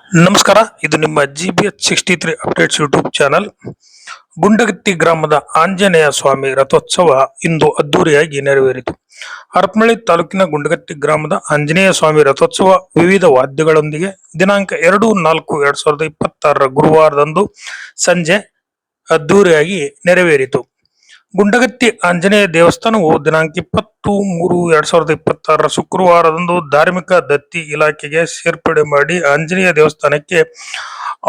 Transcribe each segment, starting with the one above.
ನಮಸ್ಕಾರ, ಇದು ನಿಮ್ಮ GBH63 ಅಪ್ಡೇಟ್ಸ್ ಯೂಟ್ಯೂಬ್ ಚಾನಲ್. ಗುಂಡಗತ್ತಿ ಗ್ರಾಮದ ಆಂಜನೇಯ ಸ್ವಾಮಿ ರಥೋತ್ಸವ ಇಂದು ಅದ್ದೂರಿಯಾಗಿ ನೆರವೇರಿತು. ಹರಪನಹಳ್ಳಿ ತಾಲೂಕಿನ ಗುಂಡಗತ್ತಿ ಗ್ರಾಮದ ಆಂಜನೇಯ ಸ್ವಾಮಿ ರಥೋತ್ಸವ ವಿವಿಧ ವಾದ್ಯಗಳೊಂದಿಗೆ ದಿನಾಂಕ 2-4-2026 ಗುರುವಾರದಂದು ಸಂಜೆ ಅದ್ದೂರಿಯಾಗಿ ನೆರವೇರಿತು. ಗುಂಡಗತ್ತಿ ಆಂಜನೇಯ ದೇವಸ್ಥಾನವು ದಿನಾಂಕ 20-3-2026 ಶುಕ್ರವಾರದಂದು ಧಾರ್ಮಿಕ ದತ್ತಿ ಇಲಾಖೆಗೆ ಸೇರ್ಪಡೆ ಮಾಡಿ ಆಂಜನೇಯ ದೇವಸ್ಥಾನಕ್ಕೆ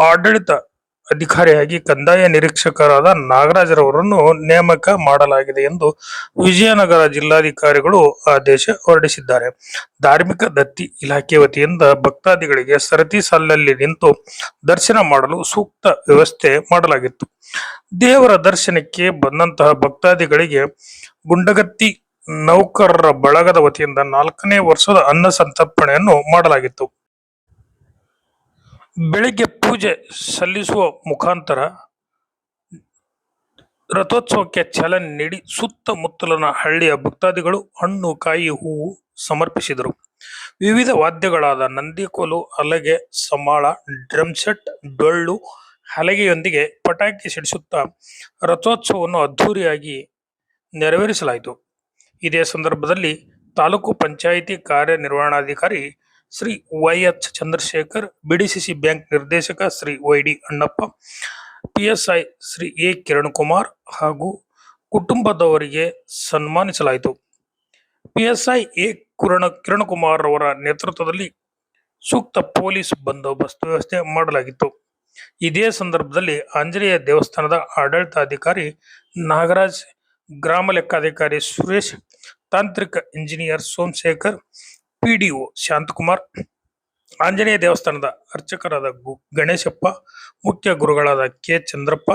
ಆಡಳಿತ ಅಧಿಕಾರಿಯಾಗಿ ಕಂದಾಯ ನಿರೀಕ್ಷಕರಾದ ನಾಗರಾಜರವರನ್ನು ನೇಮಕ ಮಾಡಲಾಗಿದೆ ಎಂದು ವಿಜಯನಗರ ಜಿಲ್ಲಾಧಿಕಾರಿಗಳು ಆದೇಶ ಹೊರಡಿಸಿದ್ದಾರೆ. ಧಾರ್ಮಿಕ ದತ್ತಿ ಇಲಾಖೆ ವತಿಯಿಂದ ಭಕ್ತಾದಿಗಳಿಗೆ ಸರತಿ ಸಾಲಿನಲ್ಲಿ ನಿಂತು ದರ್ಶನ ಮಾಡಲು ಸೂಕ್ತ ವ್ಯವಸ್ಥೆ ಮಾಡಲಾಗಿತ್ತು. ದೇವರ ದರ್ಶನಕ್ಕೆ ಬಂದಂತಹ ಭಕ್ತಾದಿಗಳಿಗೆ ಗುಂಡಗತ್ತಿ ನೌಕರರ ಬಳಗದ ವತಿಯಿಂದ 4ನೇ ವರ್ಷದ ಅನ್ನ ಸಂತರ್ಪಣೆಯನ್ನು ಮಾಡಲಾಗಿತ್ತು. ಬೆಳಿಗ್ಗೆ ಪೂಜೆ ಸಲ್ಲಿಸುವ ಮುಖಾಂತರ ರಥೋತ್ಸವಕ್ಕೆ ಚಾಲನೆ ನೀಡಿ ಸುತ್ತಮುತ್ತಲಿನ ಹಳ್ಳಿಯ ಭಕ್ತಾದಿಗಳು ಹಣ್ಣು, ಕಾಯಿ, ಹೂವು ಸಮರ್ಪಿಸಿದರು. ವಿವಿಧ ವಾದ್ಯಗಳಾದ ನಂದಿಕೋಲು, ಹಲಗೆ, ಸಮಾಳ, ಡ್ರಮ್ ಸೆಟ್, ಡೊಳ್ಳು, ಹಲಗೆಯೊಂದಿಗೆ ಪಟಾಕಿ ಸಿಡಿಸುತ್ತಾ ರಥೋತ್ಸವವನ್ನು ಅದ್ದೂರಿಯಾಗಿ ನೆರವೇರಿಸಲಾಯಿತು. ಇದೇ ಸಂದರ್ಭದಲ್ಲಿ ತಾಲೂಕು ಪಂಚಾಯಿತಿ ಕಾರ್ಯನಿರ್ವಹಣಾಧಿಕಾರಿ Shri Y H. Chandrashekar, BDCC bank ನಿರ್ದೇಶಕ Shri Y D. Annappa, PSI Shri A. Kirankumar ಹಾಗೂ ಕುಟುಂಬದವರಿಗೆ ಸನ್ಮಾನಿಸಲಾಯಿತು. PSI A. ಕಿರಣಕುಮಾರ್ ಅವರ ನೇತೃತ್ವದಲ್ಲಿ ಸೂಕ್ತ ಪೊಲೀಸ್ ಬಂದೋಬಸ್ತ್ ವ್ಯವಸ್ಥೆ ಮಾಡಲಾಗಿತ್ತು. ಇದೇ ಸಂದರ್ಭದಲ್ಲಿ ಆಂಜನೇಯ ದೇವಸ್ಥಾನದ ಆಡಳಿತಾಧಿಕಾರಿ ನಾಗರಾಜ್, ಗ್ರಾಮ ಲೆಕ್ಕಾಧಿಕಾರಿ ಸುರೇಶ್, ತಾಂತ್ರಿಕ ಇಂಜಿನಿಯರ್ ಸೋಮಶೇಖರ್, ಪಿಡಿಒ ಶಾಂತಕುಮಾರ್, ಆಂಜನೇಯ ದೇವಸ್ಥಾನದ ಅರ್ಚಕರಾದ ಗಣೇಶಪ್ಪ, ಮುಖ್ಯ ಗುರುಗಳಾದ ಕೆ. ಚಂದ್ರಪ್ಪ,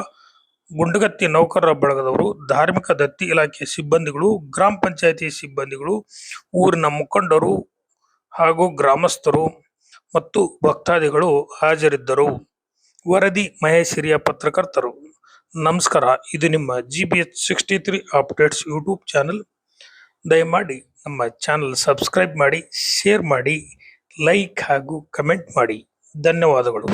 ಗುಂಡಗತ್ತಿ ನೌಕರರ ಬಳಗದವರು, ಧಾರ್ಮಿಕ ದತ್ತಿ ಇಲಾಖೆ ಸಿಬ್ಬಂದಿಗಳು, ಗ್ರಾಮ ಪಂಚಾಯಿತಿ ಸಿಬ್ಬಂದಿಗಳು, ಊರಿನ ಮುಖಂಡರು ಹಾಗೂ ಗ್ರಾಮಸ್ಥರು ಮತ್ತು ಭಕ್ತಾದಿಗಳು ಹಾಜರಿದ್ದರು. ವರದಿ ಮಹೇಶ್, ಹಿರಿಯ ಪತ್ರಕರ್ತರು. ನಮಸ್ಕಾರ, ಇದು ನಿಮ್ಮ GBH63 ಅಪ್ಡೇಟ್ಸ್ ಯೂಟ್ಯೂಬ್ ಚಾನಲ್. ದಯಮಾಡಿ ನಮ್ಮ ಚಾನಲ್ ಸಬ್ಸ್ಕ್ರೈಬ್ ಮಾಡಿ, ಶೇರ್ ಮಾಡಿ, ಲೈಕ್ ಹಾಗೂ ಕಮೆಂಟ್ ಮಾಡಿ. ಧನ್ಯವಾದಗಳು.